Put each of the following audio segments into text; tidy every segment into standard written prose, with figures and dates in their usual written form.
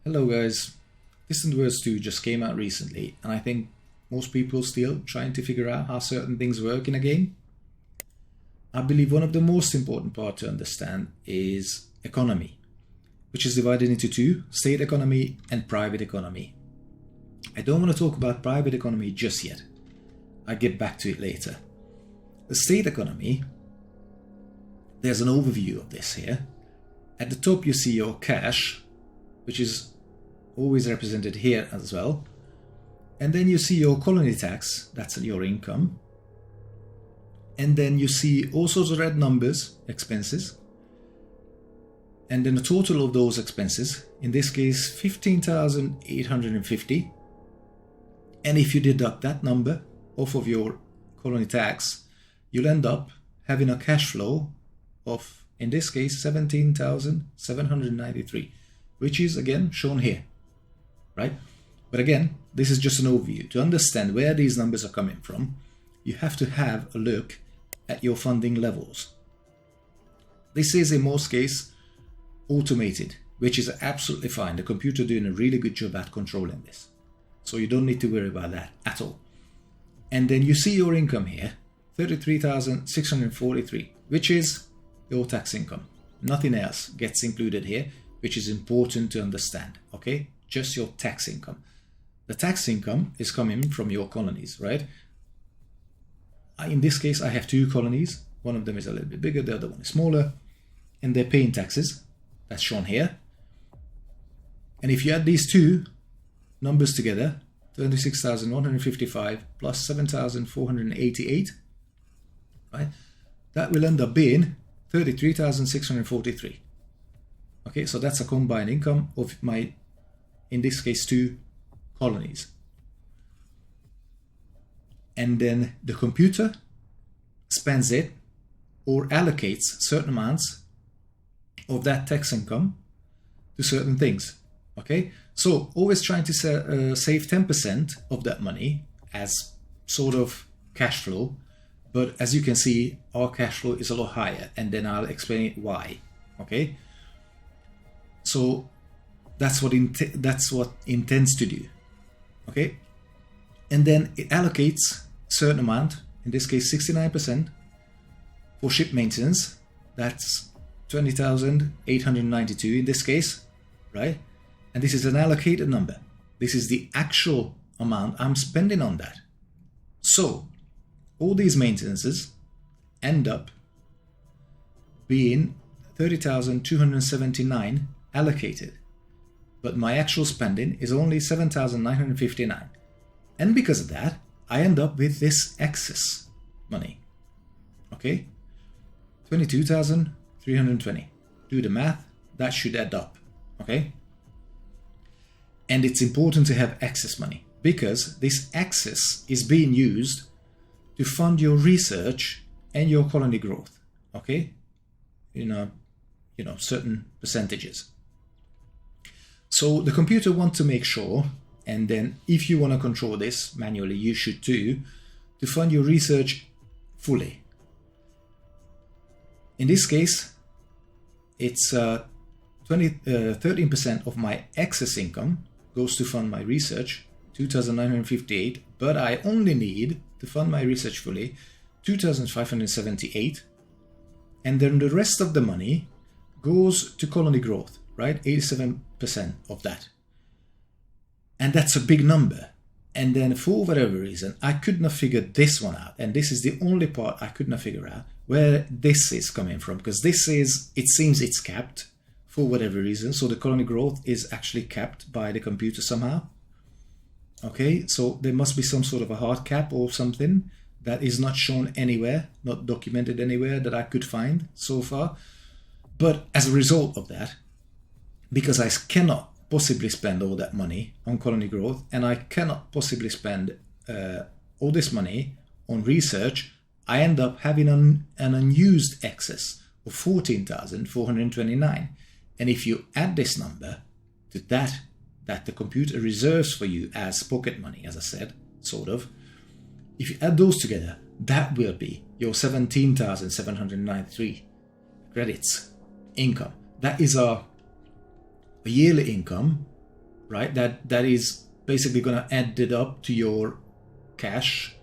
Hello guys, Distant Words 2 just came out recently and I think most people still trying to figure out how certain things work in a game. I believe one of the most important part to understand is economy, which is divided into two, state economy and private economy. I don't want to talk about private economy just yet. I'll get back to it later. The state economy, there's an overview of this here. At the top you see your cash, which is always represented here as well. And then you see your colony tax, that's your income. And then you see all sorts of red numbers, expenses. And then the total of those expenses, in this case 15,850. And if you deduct that number off of your colony tax, you'll end up having a cash flow of, in this case, 17,793, which is again shown here, right? But again, this is just an overview. To understand where these numbers are coming from, you have to have a look at your funding levels. This is in most cases automated, which is absolutely fine. The computer doing a really good job at controlling this. So you don't need to worry about that at all. And then you see your income here, 33,643, which is your tax income. Nothing else gets included here, which is important to understand, okay? Just your tax income. The tax income is coming from your colonies, right? In this case, I have two colonies. One of them is a little bit bigger, the other one is smaller, and they're paying taxes. That's shown here. And if you add these two numbers together, 26,155 plus 7,488, right? That will end up being 33,643. Okay, so that's a combined income of my, in this case, two colonies. And then the computer spends it or allocates certain amounts of that tax income to certain things. Okay, so always trying to save 10% of that money as sort of cash flow. But as you can see, our cash flow is a lot higher, and then I'll explain why. Okay, so that's what intends to do. Okay, and then it allocates certain amount, in this case 69%, for ship maintenance. That's 20,892 in this case, right? And this is an allocated number. This is the actual amount I'm spending on that. So all these maintenances end up being 30,279 allocated. But my actual spending is only 7,959. And because of that, I end up with this excess money. Okay? 22,320. Do the math, that should add up. Okay? And it's important to have excess money because this excess is being used to fund your research and your colony growth. Okay? You know, certain percentages. So the computer wants to make sure, and then if you want to control this manually, you should too, to fund your research fully. In this case, it's 13% of my excess income goes to fund my research, 2,958, but I only need to fund my research fully, 2,578, and then the rest of the money goes to colony growth, right? 87% of that. And that's a big number. And then for whatever reason, I could not figure this one out. And this is the only part I could not figure out where this is coming from, because this is, it seems it's capped for whatever reason. So the colony growth is actually capped by the computer somehow. Okay, so there must be some sort of a hard cap or something that is not shown anywhere, not documented anywhere that I could find so far. But as a result of that, because I cannot possibly spend all that money on colony growth, and I cannot possibly spend all this money on research, I end up having an unused excess of 14,429. And if you add this number to that the computer reserves for you as pocket money, as I said, sort of, if you add those together, that will be your 17,793 credits income. That is a yearly income right? That is basically going to add it up to your cash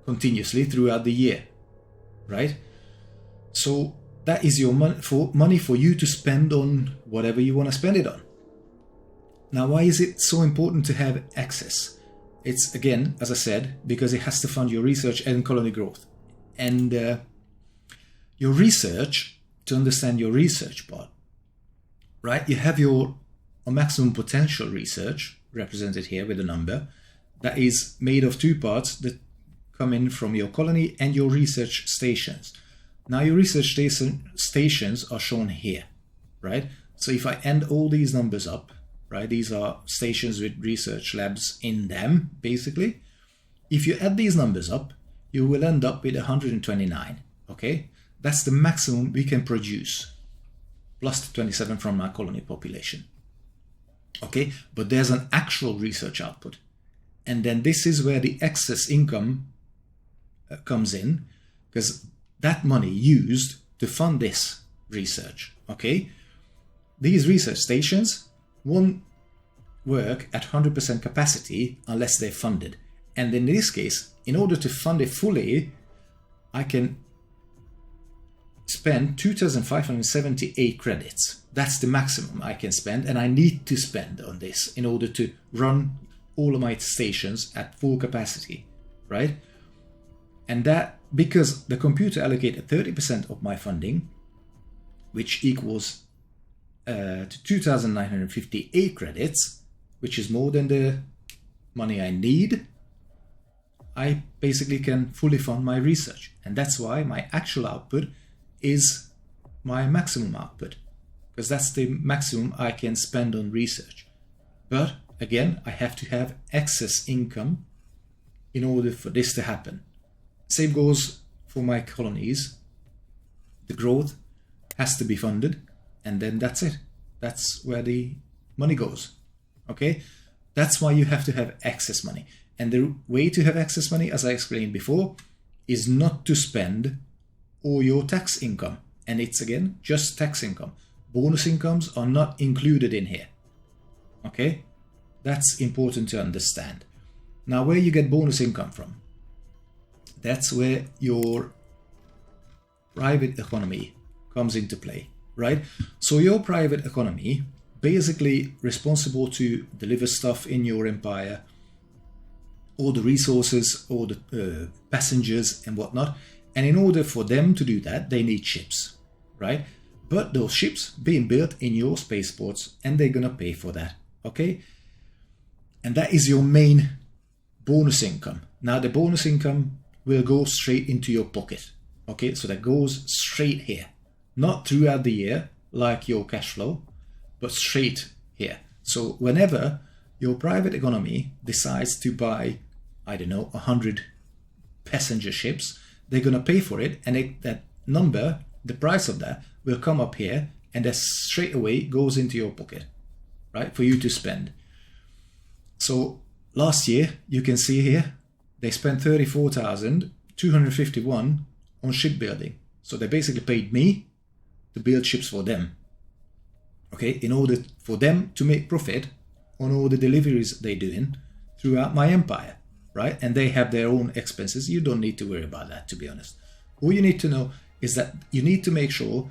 continuously throughout the year, right? So that is your money for you to spend on whatever you want to spend it on. Now, why is it so important to have access? It's, again, as I said, because it has to fund your research and colony growth. And your research, to understand your research part, right? You have your maximum potential research, represented here with a number, that is made of two parts that come in from your colony and your research stations. Now your research stations are shown here, right? So if I add all these numbers up, right, these are stations with research labs in them, basically. If you add these numbers up, you will end up with 129, okay? That's the maximum we can produce, plus the 27 from our colony population, okay? But there's an actual research output. And then this is where the excess income comes in, because that money used to fund this research, okay? These research stations won't work at 100% capacity unless they're funded. And in this case, in order to fund it fully, I can spend 2,578 credits. That's the maximum I can spend, and I need to spend on this in order to run all of my stations at full capacity, right? And that, because the computer allocated 30% of my funding, which equals to 2,958 credits, which is more than the money I need, I basically can fully fund my research. And that's why my actual output is my maximum output, because that's the maximum I can spend on research. But again, I have to have excess income in order for this to happen. Same goes for my colonies. The growth has to be funded, and then that's it. That's where the money goes. Okay? That's why you have to have excess money. And the way to have excess money, as I explained before, is not to spend all your tax income. And it's, again, just tax income. Bonus incomes are not included in here. Okay? That's important to understand. Now, where you get bonus income from? That's where your private economy comes into play, right? So your private economy, basically responsible to deliver stuff in your empire, all the resources, all the passengers and whatnot. And in order for them to do that, they need ships, right? But those ships being built in your spaceports, and they're gonna pay for that, okay? And that is your main bonus income. Now the bonus income will go straight into your pocket, okay? So that goes straight here, not throughout the year like your cash flow, but straight here. So whenever your private economy decides to buy, I don't know, 100 passenger ships, they're gonna pay for it, and that number, the price of that, will come up here, and that straight away goes into your pocket, right, for you to spend. So last year, you can see here, they spent 34,251 on shipbuilding. So they basically paid me to build ships for them, okay, in order for them to make profit on all the deliveries they're doing throughout my empire, right? And they have their own expenses. You don't need to worry about that, to be honest. All you need to know is that you need to make sure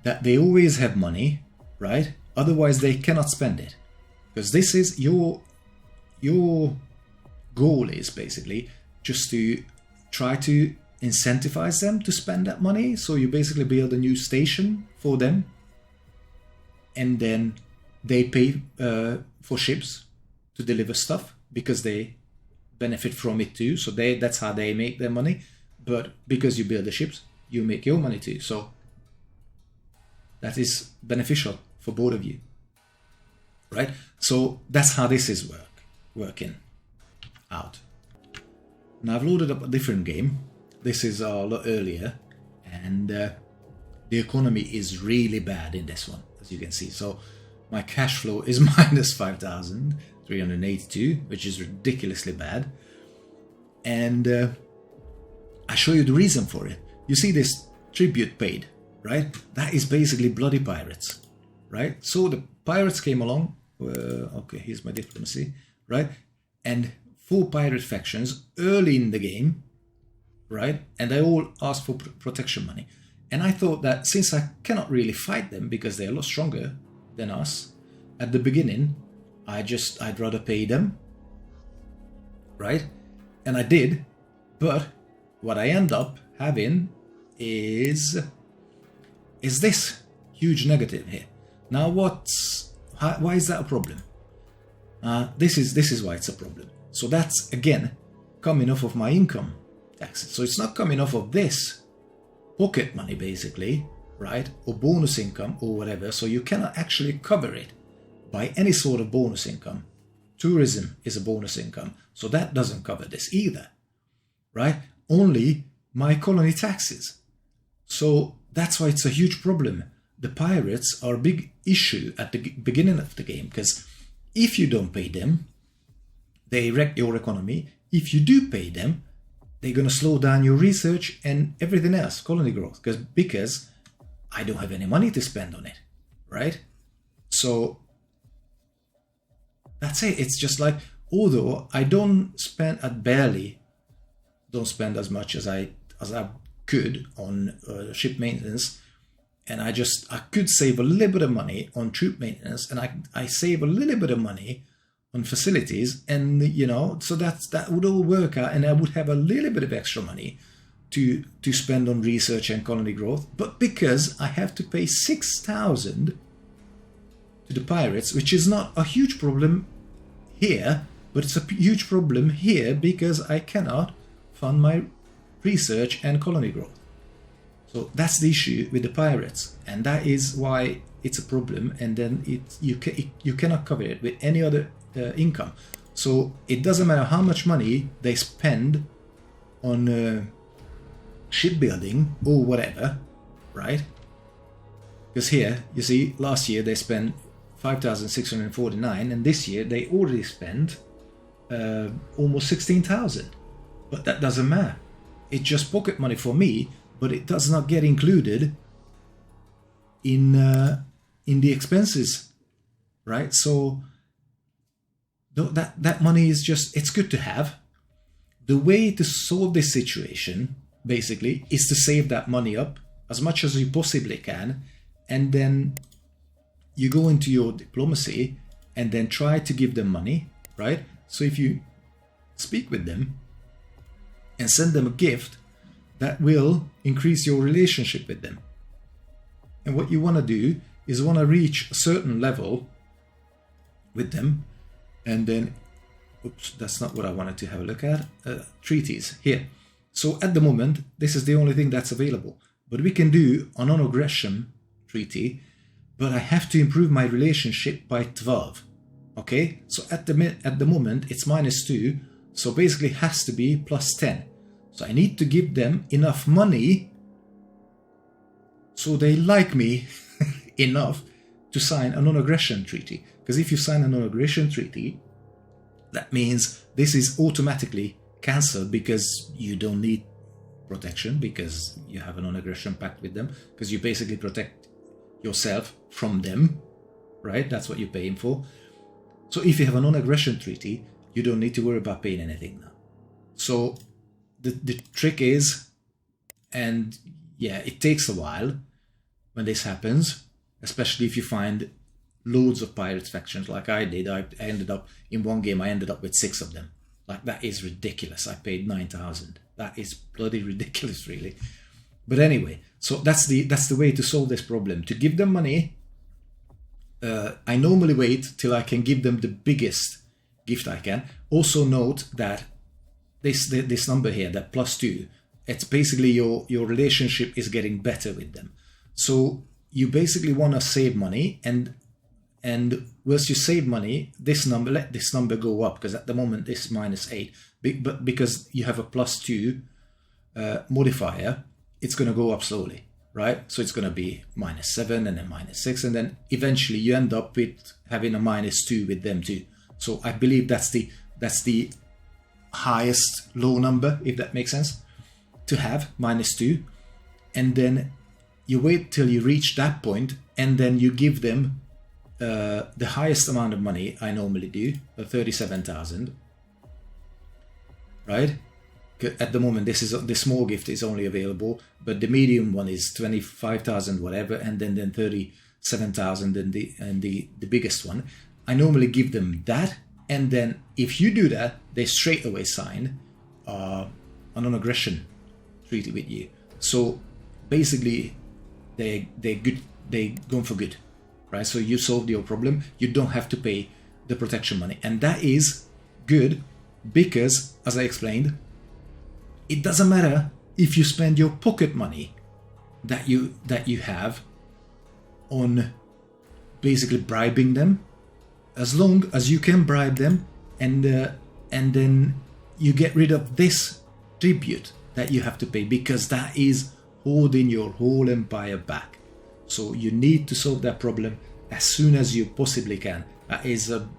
that they always have money, right? Otherwise, they cannot spend it, because this is your goal is basically just to try to incentivize them to spend that money. So you basically build a new station for them, and then they pay for ships to deliver stuff because they benefit from it too. So that's how they make their money. But because you build the ships, you make your money too. So that is beneficial for both of you, right? So that's how this is working out. Now I've loaded up a different game. This is a lot earlier, and the economy is really bad in this one, as you can see. So my cash flow is minus 5,382, which is ridiculously bad. And I show you the reason for it. You see this tribute paid, right? That is basically bloody pirates, right? So the pirates came along Okay, here's my diplomacy, right? And 4 pirate factions early in the game, right? And they all asked for protection money. And I thought that since I cannot really fight them because they're a lot stronger than us at the beginning, I'd rather pay them, right? And I did, but what I end up having is this huge negative here. Now, why is that a problem? This is why it's a problem. So that's again coming off of my income taxes. So it's not coming off of this pocket money, basically, right? Or bonus income or whatever. So you cannot actually cover it by any sort of bonus income. Tourism is a bonus income, so that doesn't cover this either, right? Only my colony taxes. So that's why it's a huge problem. The pirates are a big issue at the beginning of the game, because if you don't pay them, they wreck your economy. If you do pay them, they're going to slow down your research and everything else, colony growth, because I don't have any money to spend on it, right? So that's it. It's just like, although I barely don't spend as much as I could on ship maintenance, and I could save a little bit of money on troop maintenance, and I save a little bit of money on facilities, and so that would all work out, and I would have a little bit of extra money to spend on research and colony growth. But because I have to pay 6,000 to the pirates, which is not a huge problem here, but it's a huge problem here because I cannot fund my research and colony growth. So that's the issue with the pirates, and that is why it's a problem. And then you cannot cover it with any other income. So it doesn't matter how much money they spend on shipbuilding or whatever, right? Because here you see, last year they spent 5,649, and this year they already spent almost 16,000. But that doesn't matter. It's just pocket money for me, but it does not get included in the expenses, right? So that money is just, it's good to have. The way to solve this situation, basically, is to save that money up as much as you possibly can, and then you go into your diplomacy and then try to give them money, right? So if you speak with them and send them a gift, that will increase your relationship with them. And what you want to do is want to reach a certain level with them, and then, oops, that's not what I wanted to have a look at. Treaties here. So at the moment, this is the only thing that's available. But we can do a non-aggression treaty, but I have to improve my relationship by 12. Okay, so at the moment it's -2, so basically it has to be +10. So I need to give them enough money so they like me enough to sign a non-aggression treaty. Because if you sign a non-aggression treaty, that means this is automatically cancelled because you don't need protection, because you have a non-aggression pact with them, because you basically protect yourself from them, right? That's what you're paying for. So if you have a non-aggression treaty, you don't need to worry about paying anything now. So the trick is, and yeah, it takes a while when this happens, especially if you find loads of pirates factions like I did. I ended up, in one game, I ended up with 6 of them. Like, that is ridiculous. I paid 9,000. That is bloody ridiculous, really. But anyway, so that's the way to solve this problem. To give them money, I normally wait till I can give them the biggest gift I can. Also note that this number here, that +2, it's basically your relationship is getting better with them. So you basically want to save money, and once you save money, let this number go up, because at the moment it's -8. But because you have a +2 modifier, it's going to go up slowly, right? So it's going to be -7 and then -6, and then eventually you end up with having a -2 with them too. So I believe that's the highest low number, if that makes sense, to have -2, and then you wait till you reach that point, and then you give them the highest amount of money I normally do, 37,000, right? At the moment, the small gift is only available, but the medium one is 25,000 whatever, and then 37,000 and the biggest one. I normally give them that, and then if you do that, they straight away sign a non-aggression treaty with you. So basically, they're good. They gone for good, right? So you solved your problem. You don't have to pay the protection money, and that is good because, as I explained, it doesn't matter if you spend your pocket money that you have on basically bribing them, as long as you can bribe them, and then you get rid of this tribute that you have to pay, because that is holding your whole empire back. So you need to solve that problem as soon as you possibly can. That is a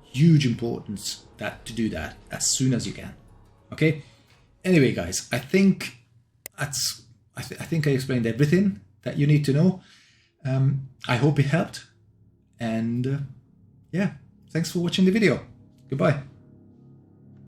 huge importance to do that as soon as you can. Okay. Anyway, guys, I think I explained everything that you need to know. I hope it helped, and yeah, thanks for watching the video. Goodbye.